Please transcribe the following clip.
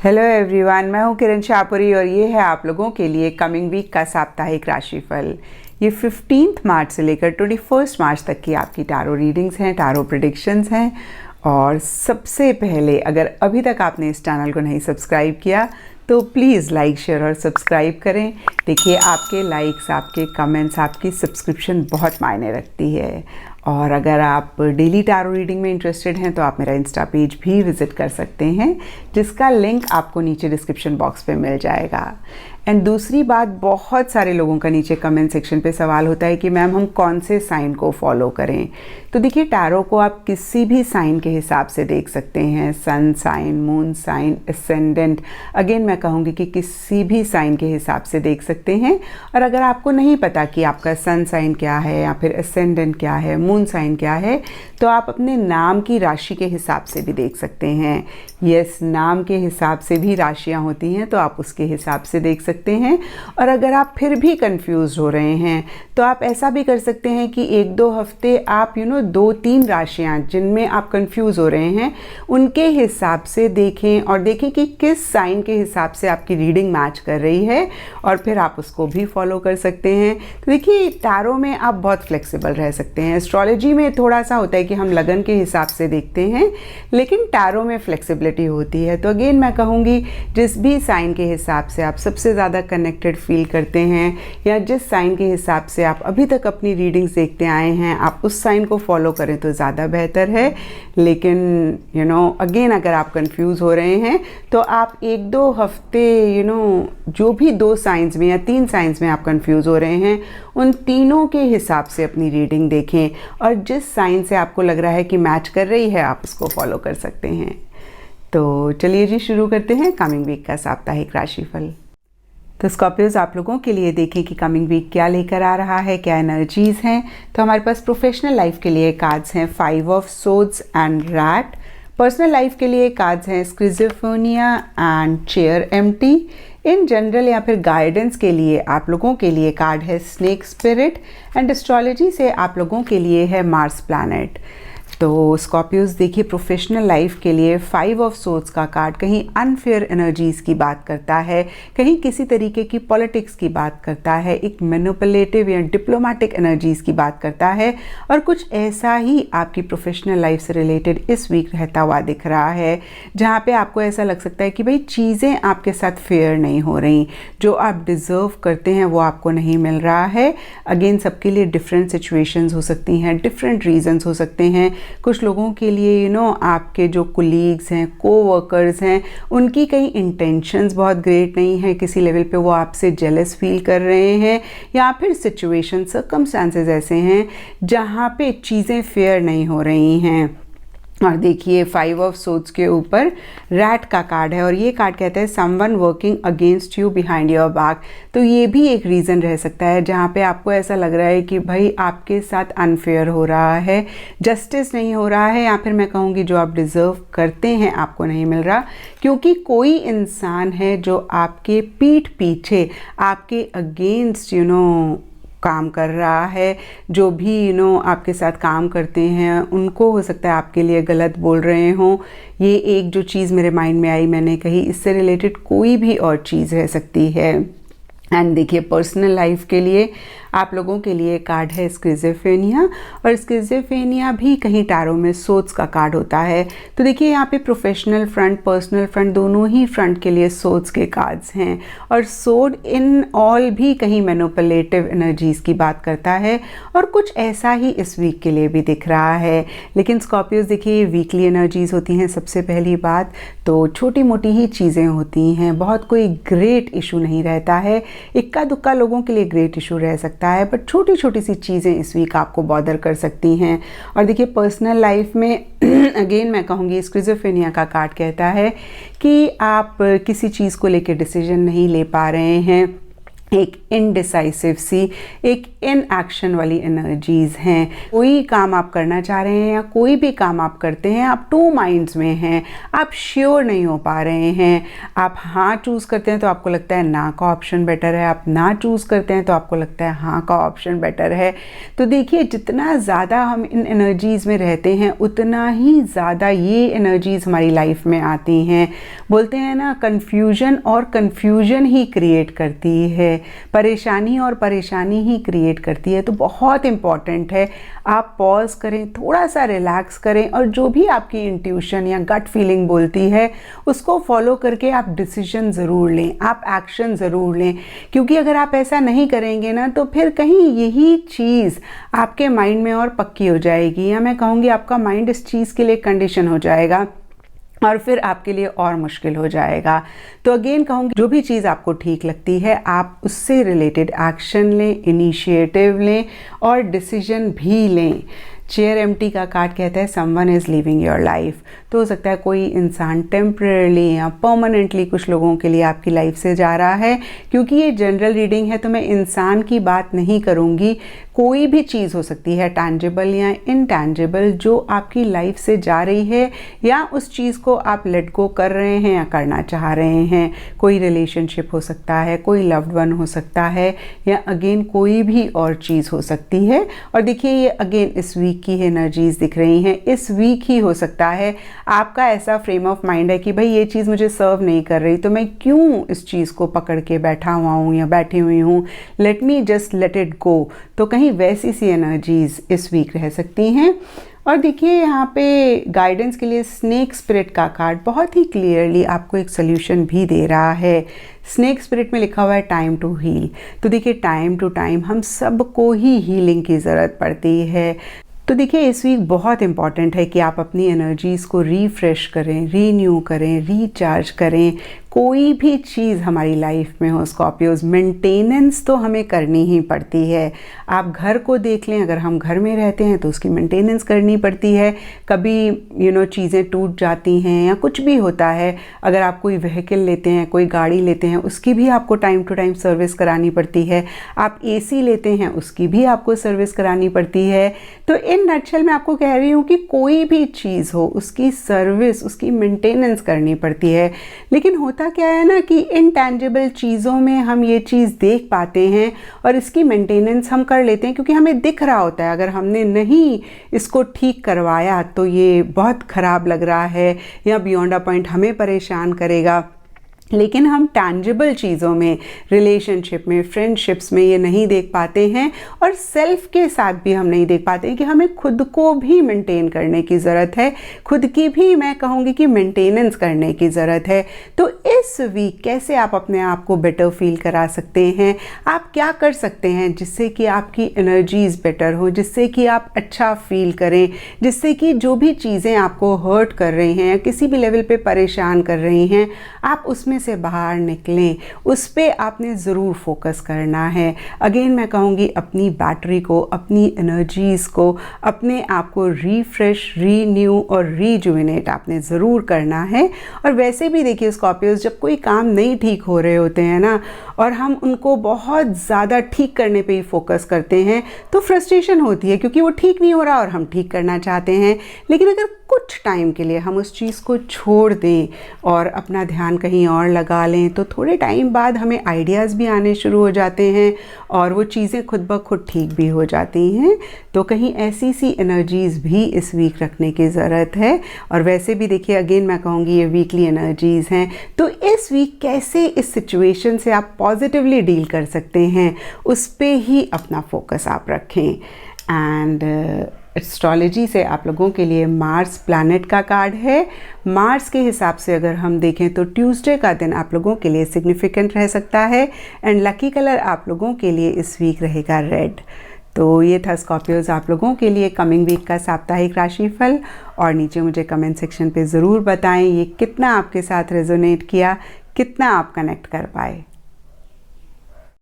Hello everyone, मैं हूँ किरण शाहपुरी और ये है आप लोगों के लिए कमिंग वीक का साप्ताहिक राशिफल। ये 15 मार्च से लेकर 21 मार्च तक की आपकी टारो रीडिंग्स हैं, टारो प्रेडिक्शंस हैं। और सबसे पहले, अगर अभी तक आपने इस चैनल को नहीं सब्सक्राइब किया तो प्लीज़ लाइक, शेयर और सब्सक्राइब करें। देखिए, आपके लाइक्स, आपके कमेंट्स, आपकी सब्सक्रिप्शन बहुत मायने रखती है। और अगर आप डेली टारो रीडिंग में इंटरेस्टेड हैं तो आप मेरा इंस्टा पेज भी विज़िट कर सकते हैं, जिसका लिंक आपको नीचे डिस्क्रिप्शन बॉक्स पे मिल जाएगा। एंड दूसरी बात, बहुत सारे लोगों का नीचे कमेंट सेक्शन पे सवाल होता है कि मैम हम कौन से साइन को फॉलो करें। तो देखिए, टारो को आप किसी भी साइन के हिसाब से देख सकते हैं, sun sign, moon sign, ascendant. Again मैं कहूँगी कि किसी भी साइन के हिसाब से देख सकते हैं। और अगर आपको नहीं पता कि आपका सन साइन क्या है या फिर एसेंडेंट क्या है, मून साइन क्या है, तो आप अपने नाम की राशि के हिसाब से भी देख सकते हैं। यस, नाम के हिसाब से भी राशियाँ होती हैं, तो आप उसके हिसाब से देख सकते हैं। और अगर आप फिर भी कंफ्यूज हो रहे हैं तो आप ऐसा भी कर सकते हैं कि 1-2 हफ्ते आप 2-3 राशियाँ जिनमें आप कंफ्यूज हो रहे हैं उनके हिसाब से देखें और देखें कि किस साइन के हिसाब से आपकी रीडिंग मैच कर रही है, और फिर आप उसको भी फॉलो कर सकते हैं। तो देखिए, टारो में आप बहुत फ्लेक्सिबल रह सकते हैं। एस्ट्रोलॉजी में थोड़ा सा होता है कि हम लगन के हिसाब से देखते हैं, लेकिन टारो में फ्लेक्सिबिलिटी होती है। तो अगेन मैं कहूँगी, जिस भी साइन के हिसाब से आप सबसे ज़्यादा कनेक्टेड फील करते हैं या जिस साइन के हिसाब से आप अभी तक अपनी रीडिंग्स देखते आए हैं, आप उस साइन को फॉलो करें तो ज़्यादा बेहतर है। लेकिन अगेन अगर आप कंफ्यूज हो रहे हैं तो आप 1-2 हफ्ते जो भी 2 साइंस में या 3 साइंस में आप कंफ्यूज हो रहे हैं, उन तीनों के हिसाब से अपनी रीडिंग देखें और जिस साइन से आपको लग रहा है कि मैच कर रही है, आप उसको फॉलो कर सकते हैं। तो चलिए जी, शुरू करते हैं कमिंग वीक का साप्ताहिक राशिफल। तो स्कॉर्पियोज, आप लोगों के लिए देखें कि कमिंग वीक क्या लेकर आ रहा है, क्या एनर्जीज हैं। तो हमारे पास प्रोफेशनल लाइफ के लिए कार्ड्स हैं 5 of swords and rat. Personal life के लिए कार्ड्स हैं schizophrenia and chair empty. In general या फिर गाइडेंस के लिए आप लोगों के लिए कार्ड है स्नेक स्पिरिट। एंड एस्ट्रोलॉजी से आप लोगों के लिए है मार्स प्लैनेट। तो स्कॉर्पियोज, देखिए, प्रोफेशनल लाइफ के लिए 5 ऑफ सोर्ड्स का कार्ड कहीं अनफेयर एनर्जीज़ की बात करता है, कहीं किसी तरीके की पॉलिटिक्स की बात करता है, एक मैनिपुलेटिव या डिप्लोमेटिक एनर्जीज़ की बात करता है। और कुछ ऐसा ही आपकी प्रोफेशनल लाइफ से रिलेटेड इस वीक रहता हुआ दिख रहा है, जहाँ पे आपको ऐसा लग सकता है कि भाई चीज़ें आपके साथ फेयर नहीं हो रही, जो आप डिज़र्व करते हैं वो आपको नहीं मिल रहा है। अगेन सबके लिए डिफरेंट सिचुएशंस हो सकती हैं, डिफरेंट रीजंस हो सकते हैं। कुछ लोगों के लिए आपके जो कोलीग्स हैं, कोवर्कर्स हैं, उनकी कई इंटेंशंस बहुत ग्रेट नहीं है, किसी लेवल पे वो आपसे जेलस फील कर रहे हैं, या फिर सिचुएशन, सर्कमस्टांसेस ऐसे हैं जहाँ पे चीज़ें फेयर नहीं हो रही हैं। और देखिए, 5 ऑफ सोर्ड्स के ऊपर रैट का कार्ड है और ये कार्ड कहता है someone working against you behind your back. तो ये भी एक रीज़न रह सकता है जहाँ पे आपको ऐसा लग रहा है कि भाई आपके साथ अनफेयर हो रहा है, जस्टिस नहीं हो रहा है, या फिर मैं कहूँगी जो आप डिज़र्व करते हैं आपको नहीं मिल रहा, क्योंकि कोई इंसान है जो आपके पीठ पीछे आपके अगेंस्ट काम कर रहा है। जो भी आपके साथ काम करते हैं उनको हो सकता है आपके लिए गलत बोल रहे हों। ये एक जो चीज़ मेरे माइंड में आई, मैंने कही, इससे रिलेटेड कोई भी और चीज़ रह सकती है। एंड देखिए, पर्सनल लाइफ के लिए आप लोगों के लिए कार्ड है स्किज़ोफ्रेनिया, और स्किज़ोफ्रेनिया भी कहीं टारो में सोर्ड्स का कार्ड होता है। तो देखिए, यहाँ पे प्रोफेशनल फ्रंट, पर्सनल फ्रंट, दोनों ही फ्रंट के लिए सोर्ड्स के कार्ड्स हैं। और सोर्ड इन ऑल भी कहीं मैनिपुलेटिव एनर्जीज़ की बात करता है, और कुछ ऐसा ही इस वीक के लिए भी दिख रहा है। लेकिन स्कॉर्पियोज, देखिए, ये वीकली एनर्जीज़ होती हैं। सबसे पहली बात तो छोटी मोटी ही चीज़ें होती हैं, बहुत कोई ग्रेट इशू नहीं रहता है। इक्का दुक्का लोगों के लिए ग्रेट इशू रह सकता है, बट छोटी छोटी सी चीज़ें इस वीक आपको बॉदर कर सकती हैं। और देखिए, पर्सनल लाइफ में अगेन मैं कहूँगी, स्किज़ोफ्रेनिया का कार्ड कहता है कि आप किसी चीज़ को लेकर डिसीजन नहीं ले पा रहे हैं, एक इनडिसाइसिव सी, एक इनएक्शन वाली एनर्जीज हैं। कोई काम आप करना चाह रहे हैं या कोई भी काम आप करते हैं, आप टू माइंड्स में हैं, आप श्योर नहीं हो पा रहे हैं। आप हाँ चूज़ करते हैं तो आपको लगता है ना का ऑप्शन बेटर है, आप ना चूज़ करते हैं तो आपको लगता है हाँ का ऑप्शन बेटर है। तो देखिए, जितना ज़्यादा हम इन एनर्जीज़ में रहते हैं उतना ही ज़्यादा ये एनर्जीज़ हमारी लाइफ में आती हैं। बोलते हैं ना, कन्फ्यूजन और कन्फ्यूजन ही क्रिएट करती है, परेशानी और परेशानी ही क्रिएट करती है। तो बहुत इम्पॉर्टेंट है आप पॉज करें, थोड़ा सा रिलैक्स करें और जो भी आपकी इंट्यूशन या गट फीलिंग बोलती है उसको फॉलो करके आप डिसीजन ज़रूर लें, आप एक्शन ज़रूर लें। क्योंकि अगर आप ऐसा नहीं करेंगे ना तो फिर कहीं यही चीज़ आपके माइंड में और पक्की हो जाएगी, या मैं कहूँगी आपका माइंड इस चीज़ के लिए कंडीशन हो जाएगा और फिर आपके लिए और मुश्किल हो जाएगा। तो अगेन कहूँगी, जो भी चीज़ आपको ठीक लगती है आप उससे रिलेटेड एक्शन लें, इनिशिएटिव लें और डिसीजन भी लें। चेयर एम्प्टी का कार्ड कहता है someone is living your life. तो हो सकता है कोई इंसान टेम्परेली या परमानेंटली कुछ लोगों के लिए आपकी लाइफ से जा रहा है। क्योंकि ये जनरल रीडिंग है तो मैं इंसान की बात नहीं करूँगी, कोई भी चीज़ हो सकती है, टैंजिबल या इनटैंजिबल, जो आपकी लाइफ से जा रही है या उस चीज़ को आप लेट गो कर रहे हैं या करना चाह रहे हैं। कोई रिलेशनशिप हो सकता है, कोई लव्ड वन हो सकता है, या अगेन कोई भी और चीज़ हो सकती है। और देखिए, ये अगेन इस वीक की एनर्जीज दिख रही हैं। इस वीक ही हो सकता है आपका ऐसा फ्रेम ऑफ माइंड है कि भाई ये चीज़ मुझे सर्व नहीं कर रही तो मैं क्यों इस चीज़ को पकड़ के बैठा हुआ हूँ या बैठी हुई हूँ, let me just let it go. तो कहीं वैसी सी एनर्जीज इस वीक रह सकती हैं। और देखिए, यहाँ पे गाइडेंस के लिए स्नेक स्पिरिट का कार्ड बहुत ही क्लियरली आपको एक सोल्यूशन भी दे रहा है। स्नेक स्पिरिट में लिखा हुआ है टाइम टू हील। तो देखिए, टाइम टू टाइम हम सबको ही हीलिंग की ज़रूरत पड़ती है। तो देखिए, इस वीक बहुत इंपॉर्टेंट है कि आप अपनी एनर्जीज़ को रीफ्रेश करें, रीन्यू करें, रीचार्ज करें। कोई भी चीज़ हमारी लाइफ में हो स्कॉर्पियोज, मेंटेनेंस तो हमें करनी ही पड़ती है। आप घर को देख लें, अगर हम घर में रहते हैं तो उसकी मेंटेनेंस करनी पड़ती है। कभी चीज़ें टूट जाती हैं या कुछ भी होता है। अगर आप कोई व्हीकल लेते हैं, कोई गाड़ी लेते हैं, उसकी भी आपको टाइम टू टाइम सर्विस करानी पड़ती है। आप एसी लेते हैं, उसकी भी आपको सर्विस करानी पड़ती है। तो इन नटशेल मैं आपको कह रही हूँ कि कोई भी चीज़ हो उसकी सर्विस, उसकी मेंटेनेंस करनी पड़ती है। लेकिन होता क्या है ना कि इनटैंजिबल चीज़ों में हम ये चीज़ देख पाते हैं और इसकी मेंटेनेंस हम कर लेते हैं क्योंकि हमें दिख रहा होता है। अगर हमने नहीं इसको ठीक करवाया तो ये बहुत ख़राब लग रहा है या बियॉन्ड अ पॉइंट हमें परेशान करेगा। लेकिन हम टैंजिबल चीज़ों में, रिलेशनशिप में, फ्रेंडशिप्स में ये नहीं देख पाते हैं और सेल्फ के साथ भी हम नहीं देख पाते हैं कि हमें खुद को भी मेंटेन करने की ज़रूरत है, खुद की भी मैं कहूँगी कि मेंटेनेंस करने की ज़रूरत है। तो इस वीक कैसे आप अपने आप को बेटर फील करा सकते हैं, आप क्या कर सकते हैं जिससे कि आपकी एनर्जीज़ बेटर हो, जिससे कि आप अच्छा फील करें, जिससे कि जो भी चीज़ें आपको हर्ट कर रही हैं या किसी भी लेवल पे परेशान कर रही हैं, आप उसमें से बाहर निकलें। उस पे आपने ज़रूर फोकस करना है। अगेन मैं कहूँगी, अपनी बैटरी को, अपनी एनर्जीज़ को, अपने आप को रीफ्रेश, रीन्यू और रीजुविनेट आपने ज़रूर करना है। और वैसे भी देखिए स्कॉर्पियोज, जब कोई काम नहीं ठीक हो रहे होते हैं ना और हम उनको बहुत ज़्यादा ठीक करने पे ही फोकस करते हैं तो फ्रस्ट्रेशन होती है क्योंकि वो ठीक नहीं हो रहा और हम ठीक करना चाहते हैं। लेकिन अगर कुछ टाइम के लिए हम उस चीज़ को छोड़ दें और अपना ध्यान कहीं और लगा लें तो थोड़े टाइम बाद हमें आइडियाज़ भी आने शुरू हो जाते हैं और वो चीज़ें खुद ब खुद ठीक भी हो जाती हैं। तो कहीं ऐसी सी एनर्जीज़ भी इस वीक रखने की ज़रूरत है। और वैसे भी देखिए, अगेन मैं कहूँगी ये वीकली एनर्जीज़ हैं, तो इस वीक कैसे इस सिचुएशन से आप पॉजिटिवली डील कर सकते हैं उस पे ही अपना फोकस आप रखें। एंड एस्ट्रोलॉजी से आप लोगों के लिए मार्स प्लैनेट का कार्ड है। मार्स के हिसाब से अगर हम देखें तो ट्यूसडे का दिन आप लोगों के लिए सिग्निफिकेंट रह सकता है एंड लकी कलर आप लोगों के लिए इस वीक रहेगा रेड। तो ये था स्कॉर्पियोज आप लोगों के लिए कमिंग वीक का साप्ताहिक राशिफल। और नीचे मुझे कमेंट सेक्शन पे ज़रूर बताएं ये कितना आपके साथ रेजोनेट किया, कितना आप कनेक्ट कर पाए।